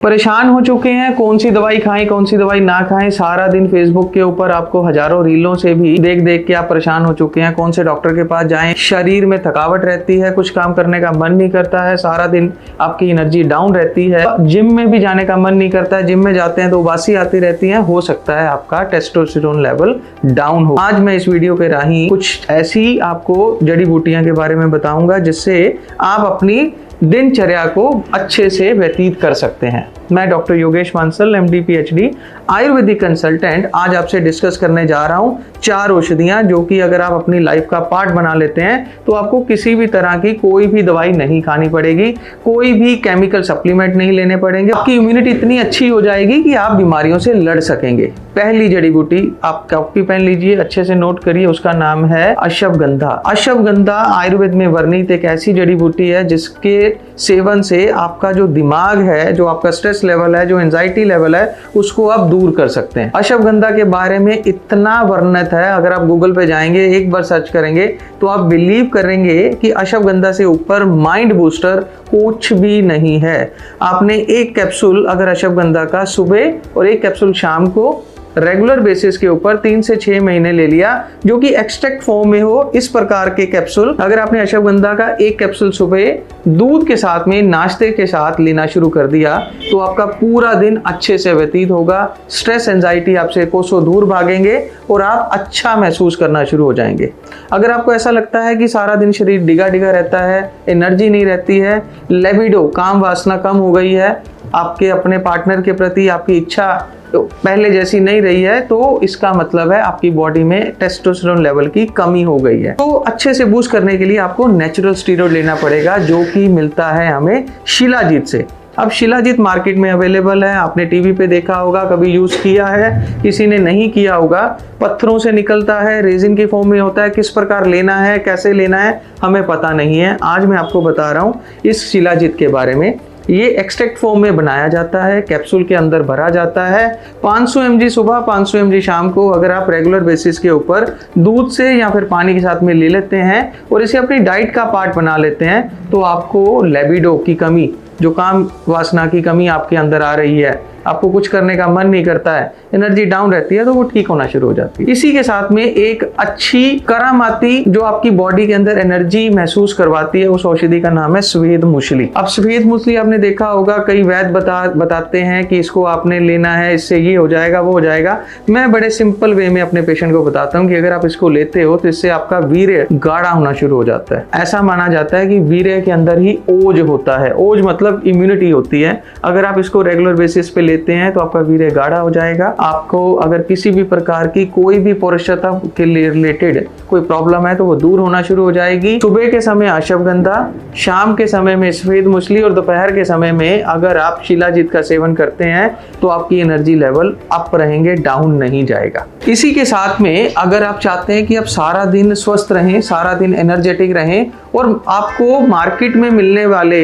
परेशान हो चुके हैं, कौन सी दवाई खाएं कौन सी दवाई ना खाएं। सारा दिन फेसबुक के ऊपर आपको हजारों रीलों से भी देख देख के आप परेशान हो चुके हैं। कौन से डॉक्टर के पास जाएं, शरीर में थकावट रहती है, कुछ काम करने का मन नहीं करता है, सारा दिन आपकी एनर्जी डाउन रहती है, जिम में भी जाने का मन नहीं करता है, जिम में जाते हैं तो उबासी आती रहती है। हो सकता है आपका टेस्टोस्टेरोन लेवल डाउन हो। आज मैं इस वीडियो के राही कुछ ऐसी आपको जड़ी बूटियां के बारे में बताऊंगा जिससे आप अपनी दिनचर्या को अच्छे से व्यतीत कर सकते हैं। मैं doctor Yogesh Bansal, MD PhD Ayurvedic consultant, आज आपसे डिस्कस करने जा रहा हूं 4 औषधियां जो कि अगर आप अपनी लाइफ का पार्ट बना लेते हैं तो आपको किसी भी तरह की कोई भी दवाई नहीं खानी पड़ेगी, कोई भी केमिकल सप्लीमेंट नहीं लेने पड़ेंगे। आपकी इम्यूनिटी इतनी अच्छी हो जाएगी कि आप बीमारियों से लड़ सकेंगे। पहली जड़ी बूटी, आप कॉपी पेन लीजिए, अच्छे से नोट करिए, उसका नाम है अश्वगंधा। अश्वगंधा आयुर्वेद में वर्णित एक ऐसी जड़ी बूटी है जिसके सेवन से आपका जो दिमाग है, जो आपका स्ट्रेस लेवल है, जो एंजाइटी लेवल है, उसको आप दूर कर सकते हैं। अश्वगंधा के बारे में इतना वर्णित है, अगर आप गूगल पे जाएंगे, एक बार सर्च करेंगे तो आप बिलीव करेंगे कि अश्वगंधा से ऊपर माइंड बूस्टर कुछ भी नहीं है। आपने एक कैप्सूल अगर अश्वगंधा का सुबह और एक कैप्सूल शाम को रेगुलर बेसिस के ऊपर 3 से 6 महीने ले लिया, जो कि एक्सट्रैक्ट फॉर्म में हो, इस प्रकार के कैप्सूल अगर आपने अश्वगंधा का एक कैप्सूल सुबह दूध के साथ में नाश्ते के साथ लेना शुरू कर दिया तो आपका पूरा दिन अच्छे से व्यतीत होगा। स्ट्रेस एंजाइटी आपसे कोसों दूर भागेंगे और आप अच्छा महसूस करना शुरू हो जाएंगे। अगर आपको ऐसा लगता है कि सारा दिन शरीर डिगा डिगा रहता है, एनर्जी नहीं रहती है, लिबिडो काम वासना कम हो गई है, आपके अपने पार्टनर के प्रति आपकी इच्छा तो पहले जैसी नहीं रही है, तो इसका मतलब है आपकी बॉडी में टेस्टोस्टेरोन लेवल की कमी हो गई है। तो अच्छे से बूस्ट करने के लिए आपको नेचुरल स्टीरॉयड लेना पड़ेगा, जो कि मिलता है हमें शिलाजीत से। अब शिलाजीत मार्केट में अवेलेबल है, आपने टीवी पे देखा होगा, कभी यूज किया है, किसी ने नहीं किया होगा। पत्थरों से निकलता है, रेजिन के फॉर्म में होता है, किस प्रकार लेना है, कैसे लेना है, हमें पता नहीं है। आज मैं आपको बता रहा हूँ इस शिलाजीत के बारे में। ये एक्सट्रैक्ट फॉर्म में बनाया जाता है, कैप्सूल के अंदर भरा जाता है। 500 mg सुबह, 500 mg शाम को अगर आप रेगुलर बेसिस के ऊपर दूध से या फिर पानी के साथ में ले लेते हैं और इसे अपनी डाइट का पार्ट बना लेते हैं तो आपको लिबिडो की कमी, जो काम वासना की कमी आपके अंदर आ रही है, आपको कुछ करने का मन नहीं करता है, एनर्जी डाउन रहती है, तो वो ठीक होना शुरू हो जाती है। इसी के साथ में एक अच्छी करामाती जो आपकी बॉडी के अंदर एनर्जी महसूस करवाती है, उस औषधि का नाम है सफेद मूसली। अब सफेद मूसली आपने देखा होगा, कई वैद्य बताते हैं कि इसको आपने लेना है, इससे ये हो जाएगा, वो हो जाएगा। मैं बड़े सिंपल वे में अपने पेशेंट को बताता हूँ कि अगर आप इसको लेते हो तो इससे आपका वीर्य गाढ़ा होना शुरू हो जाता है। ऐसा माना जाता है कि वीर्य के अंदर ही ओज होता है, ओज मतलब इम्यूनिटी होती है। अगर आप इसको रेगुलर बेसिस पे लेते हैं तो आपका वीर्य गाढ़ा हो जाएगा। आपको अगर किसी भी प्रकार की कोई भी पौरुषता के रिलेटेड कोई प्रॉब्लम है तो वो दूर होना शुरू हो जाएगी। सुबह के समय अश्वगंधा, शाम के समय में सफेद मूसली और दोपहर के समय में अगर आप शिलाजीत का सेवन करते हैं तो आपकी एनर्जी लेवल अप रहेंगे, डाउन नहीं जाएगा। इसी के साथ में अगर आप चाहते हैं कि आप सारा दिन स्वस्थ रहें, सारा दिन एनर्जेटिक रहें और आपको मार्केट में मिलने वाले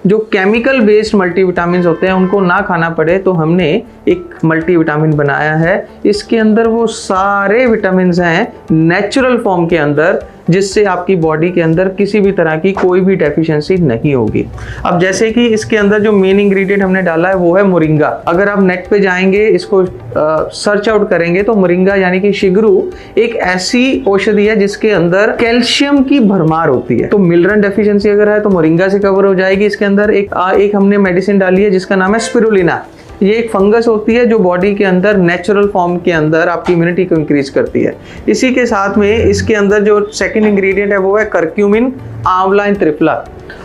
जो केमिकल बेस्ड मल्टीविटामिन होते हैं उनको ना खाना पड़े, तो हमने एक मल्टीविटामिन बनाया है। इसके अंदर वो सारे विटामिन हैं नेचुरल फॉर्म के अंदर, जिससे आपकी बॉडी के अंदर किसी भी तरह की कोई भी डेफिशिएंसी नहीं होगी। अब जैसे कि इसके अंदर जो मेन इंग्रेडिएंट हमने डाला है वो है मोरिंगा। अगर आप नेट पे जाएंगे, इसको सर्च आउट करेंगे तो मोरिंगा यानी कि शिगरू एक ऐसी औषधि है जिसके अंदर कैल्शियम की भरमार होती है। तो मिनरल डेफिशिएंसी अगर है तो मोरिंगा से कवर हो जाएगी। इसके अंदर एक हमने मेडिसिन डाली है जिसका नाम है स्पिरुलिना। ये एक फंगस होती है जो बॉडी के अंदर नेचुरल फॉर्म के अंदर आपकी इम्यूनिटी को इंक्रीज करती है। इसी के साथ में इसके अंदर जो सेकंड इंग्रेडिएंट है वो है करक्यूमिन, आंवला एंड त्रिफला।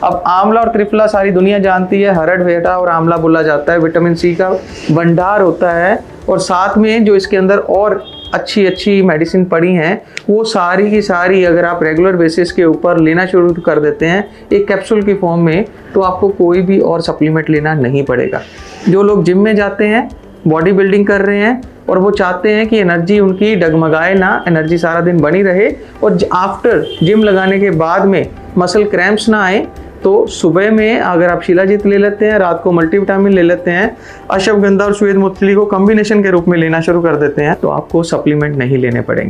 अब आंवला और त्रिफला सारी दुनिया जानती है, हरड़ भेटा और आंवला बोला जाता है, विटामिन सी का भंडार होता है। और साथ में जो इसके अंदर और अच्छी मेडिसिन पड़ी हैं वो सारी की सारी अगर आप रेगुलर बेसिस के ऊपर लेना शुरू कर देते हैं एक कैप्सूल की फॉर्म में, तो आपको कोई भी और सप्लीमेंट लेना नहीं पड़ेगा। जो लोग जिम में जाते हैं, बॉडी बिल्डिंग कर रहे हैं और वो चाहते हैं कि एनर्जी उनकी डगमगाए ना, एनर्जी सारा दिन बनी रहे और आफ्टर जिम लगाने के बाद में मसल क्रैम्प्स ना आए, तो सुबह में अगर आप शिलाजीत ले लेते हैं, रात को मल्टीविटामिन ले लेते हैं, अश्वगंधा और सफेद मूसली को कॉम्बिनेशन के रूप में लेना शुरू कर देते हैं, तो आपको सप्लीमेंट नहीं लेने पड़ेंगे।